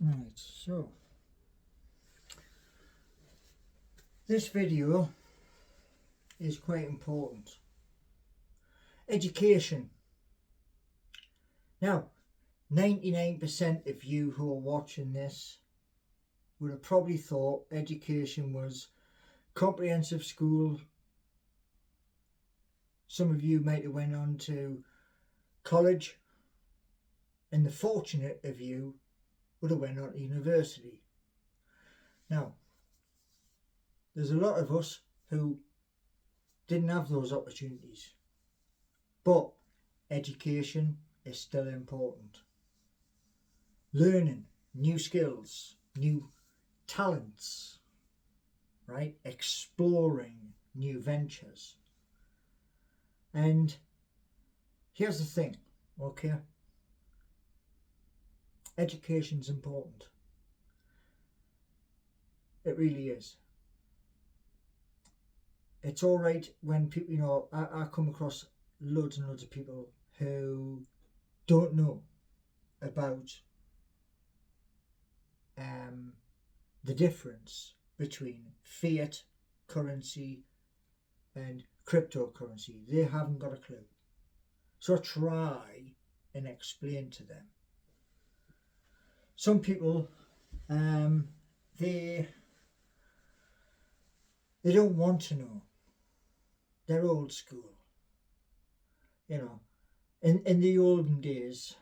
Right, so this video is quite important. Education. Now, 99% of you who are watching this would have probably thought education was comprehensive school. Some of you might have went on to college, and the fortunate of you would have went on to university. Now, there's a lot of us who didn't have those opportunities, but education is still important. Learning new skills, new talents, right? Exploring new ventures. And here's the thing, okay? Education's important. It really is. It's all right when people, I come across loads and loads of people who don't know about the difference between fiat currency and cryptocurrency. They haven't got a clue. So try and explain to them. Some people, they don't want to know. They're old school. In the olden days,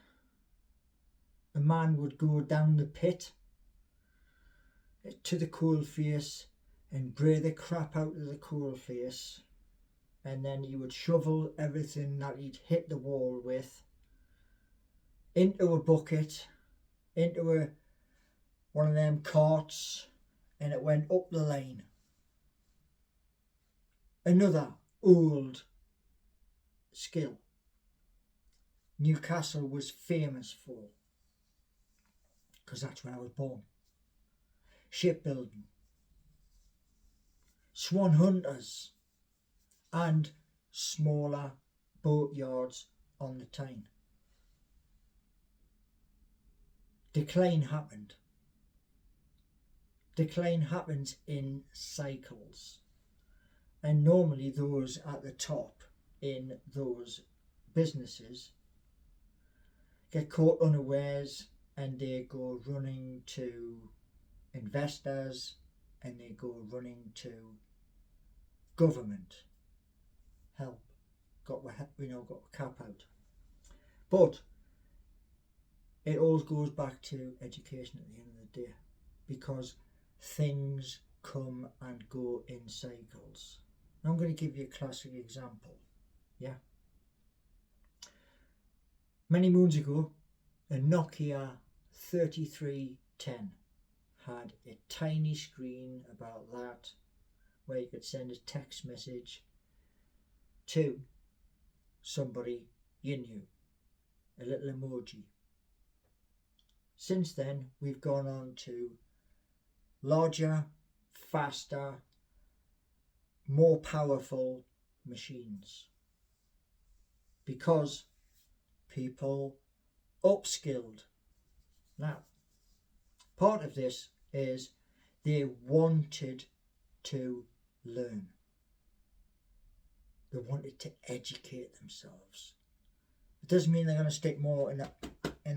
a man would go down the pit to the coal face and bray the crap out of the coal face, and then he would shovel everything that he'd hit the wall with into a bucket, into one of them carts, and it went up the lane. Another old skill Newcastle was famous for, because that's where I was born. Shipbuilding, swan hunters, and smaller boatyards on the Tyne. Decline happened. Decline happens in cycles, and normally those at the top in those businesses get caught unawares, and they go running to investors, and they go running to government help. Got a cap out. But it always goes back to education at the end of the day, because things come and go in cycles. Now I'm going to give you a classic example. Yeah. Many moons ago, a Nokia 3310 had a tiny screen about that, where you could send a text message to somebody you knew, a little emoji. Since then, we've gone on to larger, faster, more powerful machines, because people upskilled. Now, part of this is they wanted to learn. They wanted to educate themselves. It doesn't mean they're going to stick more in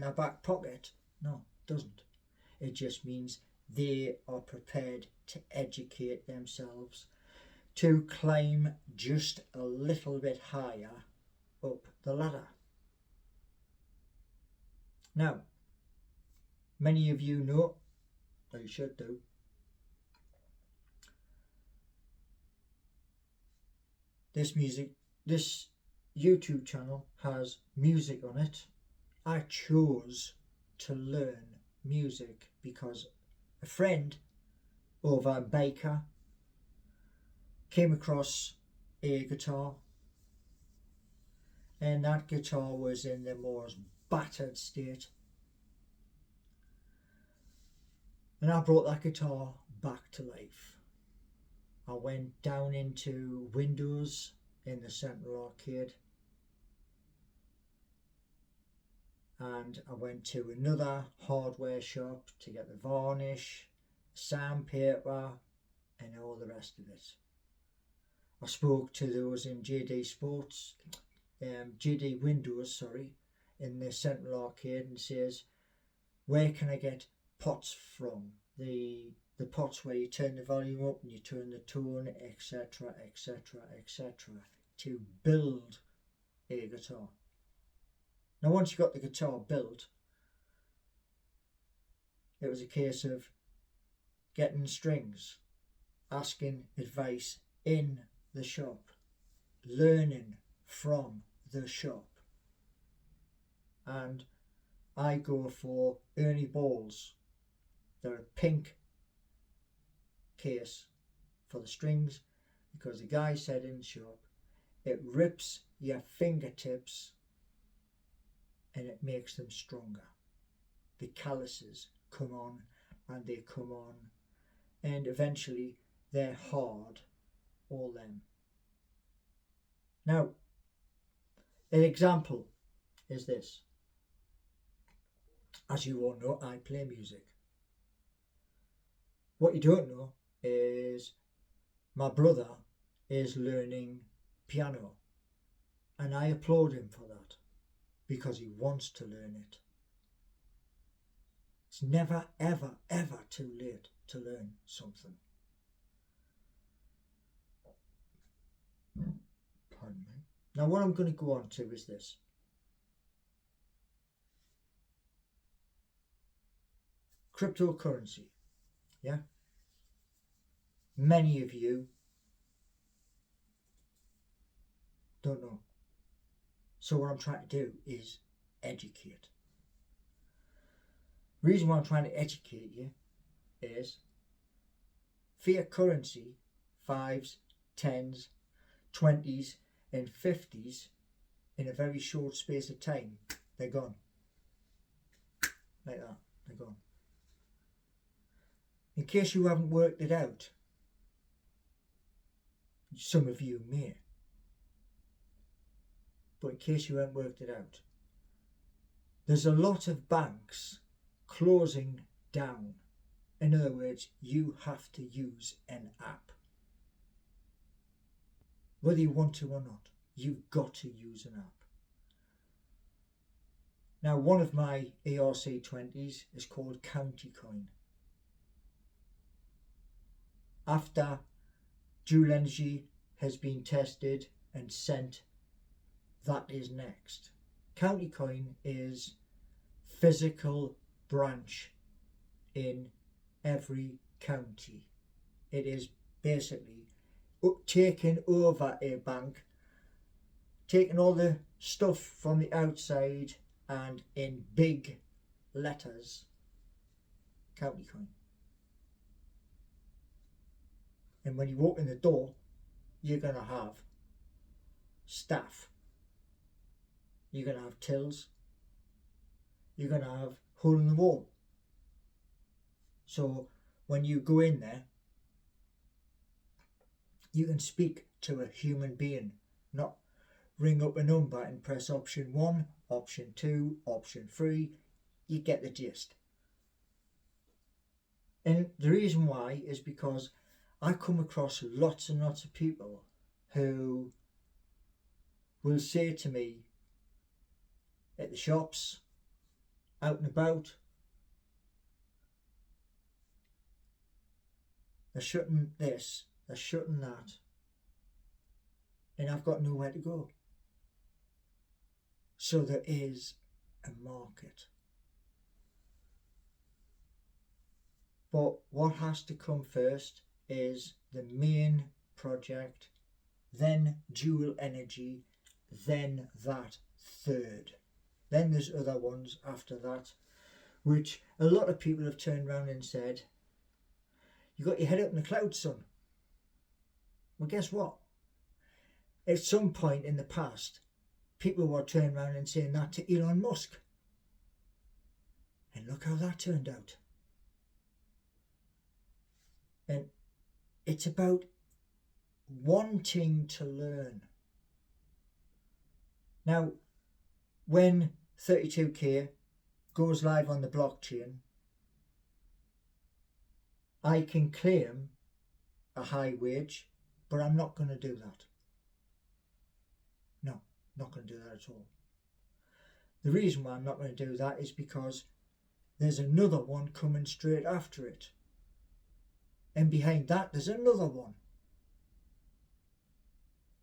their back pocket. No, it doesn't. It just means they are prepared to educate themselves, to climb just a little bit higher up the ladder. Now, many of you know, or you should do, this YouTube channel has music on it. I chose to learn music because a friend over in Baker came across a guitar, and that guitar was in the most battered state, and I brought that guitar back to life. I went down into Windows in the Central Arcade, and I went to another hardware shop to get the varnish, sandpaper, and all the rest of it. I spoke to those in JD Windows, sorry, in the Central Arcade, and says, where can I get pots from? The pots where you turn the volume up and you turn the tone, etc, etc, etc, to build a guitar. Now once you got the guitar built, it was a case of getting strings, asking advice in the shop, learning from the shop. And I go for Ernie balls. They're a pink case for the strings because the guy said in the shop it rips your fingertips and it makes them stronger. The calluses come on and they come on, and eventually they're hard, all them. Now, an example is this. As you all know, I play music. What you don't know is my brother is learning piano, and I applaud him for that because he wants to learn it. It's never, ever, ever too late to learn something. Pardon me. Now what I'm going to go on to is this. Cryptocurrency. Yeah? Many of you don't know. So what I'm trying to do is educate. The reason why I'm trying to educate you is fiat currency, 5s, 10s, 20s and 50s in a very short space of time, they're gone. Like that, they're gone. In case you haven't worked it out, some of you may, but in case you haven't worked it out, there's a lot of banks closing down. In other words, you have to use an app. Whether you want to or not, you've got to use an app. Now, one of my ERC20s is called County Coin. After dual energy has been tested and sent, that is next. County Coin is physical branch in every county. It is basically taking over a bank, taking all the stuff from the outside and in big letters, County Coin. And when you walk in the door, you're going to have staff, you're going to have tills, you're going to have hole in the wall. So when you go in there, you can speak to a human being, not ring up a number and press option 1, option 2, option 3. You get the gist. And the reason why is because I come across lots and lots of people who will say to me at the shops, out and about, they're shutting this, they're shutting that, and I've got nowhere to go. So there is a market. But what has to come first is the main project, then dual energy, then that third. Then there's other ones after that, which a lot of people have turned around and said, you got your head up in the clouds, son. Well, guess what? At some point in the past, people were turning around and saying that to Elon Musk. And look how that turned out. And it's about wanting to learn. Now, when 32k, goes live on the blockchain, I can claim a high wage, but I'm not going to do that. No, not going to do that at all. The reason why I'm not going to do that is because there's another one coming straight after it. And behind that, there's another one.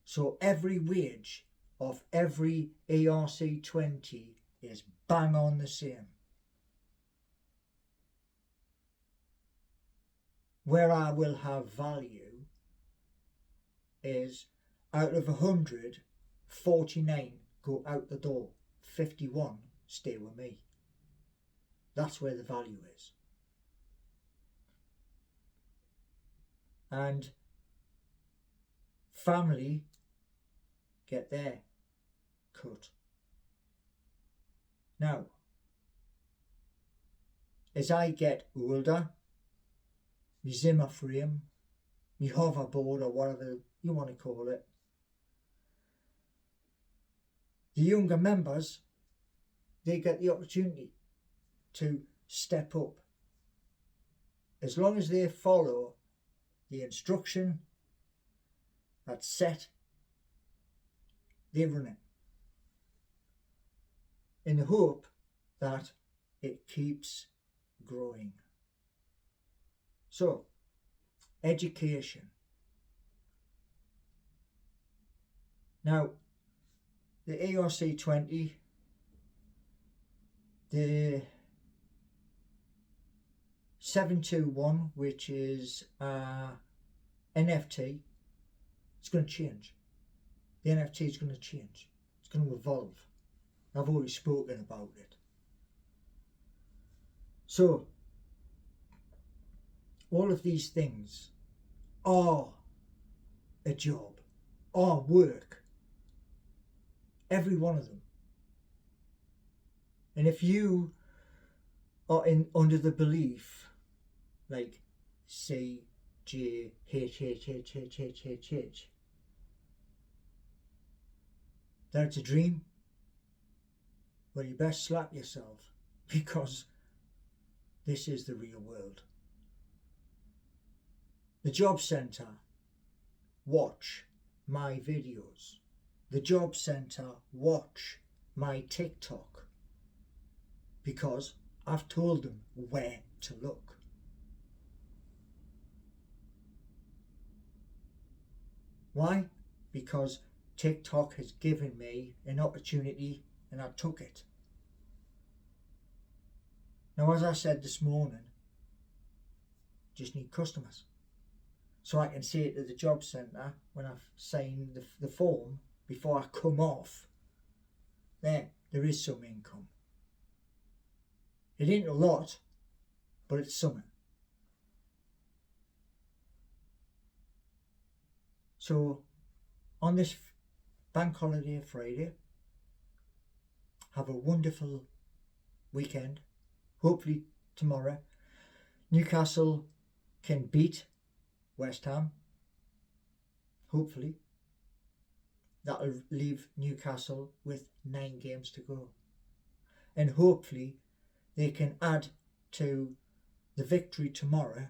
So every wage of every ERC20 is bang on the same. Where I will have value is out of 100, 49 go out the door, 51 stay with me. That's where the value is. And family get their cut. Now, as I get older, my Zimmer frame, my hoverboard or whatever you want to call it, the younger members, they get the opportunity to step up. As long as they follow the instruction that's set, they run it. In the hope that it keeps growing. So, education. Now, the ERC20, the 721, which is NFT, it's going to change. The NFT is going to change. It's going to evolve. I've already spoken about it. So, all of these things are a job, are work. Every one of them. And if you are under the belief, like C, J, H, H, H, H, H, H, H, that it's a dream, well, you best slap yourself, because this is the real world. The job centre, watch my videos. The job centre, watch my TikTok, because I've told them where to look. Why? Because TikTok has given me an opportunity and I took it. Now, as I said this morning, just need customers. So I can say it to the job centre when I've signed the form before I come off. There is some income. It ain't a lot, but it's something. So on this bank holiday Friday, have a wonderful weekend. Hopefully tomorrow Newcastle can beat West Ham. Hopefully. That'll leave Newcastle with 9 games to go. And hopefully they can add to the victory tomorrow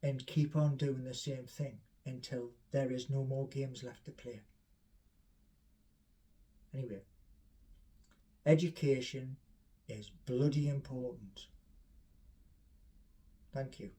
and keep on doing the same thing until there is no more games left to play. Anyway, education is bloody important. Thank you.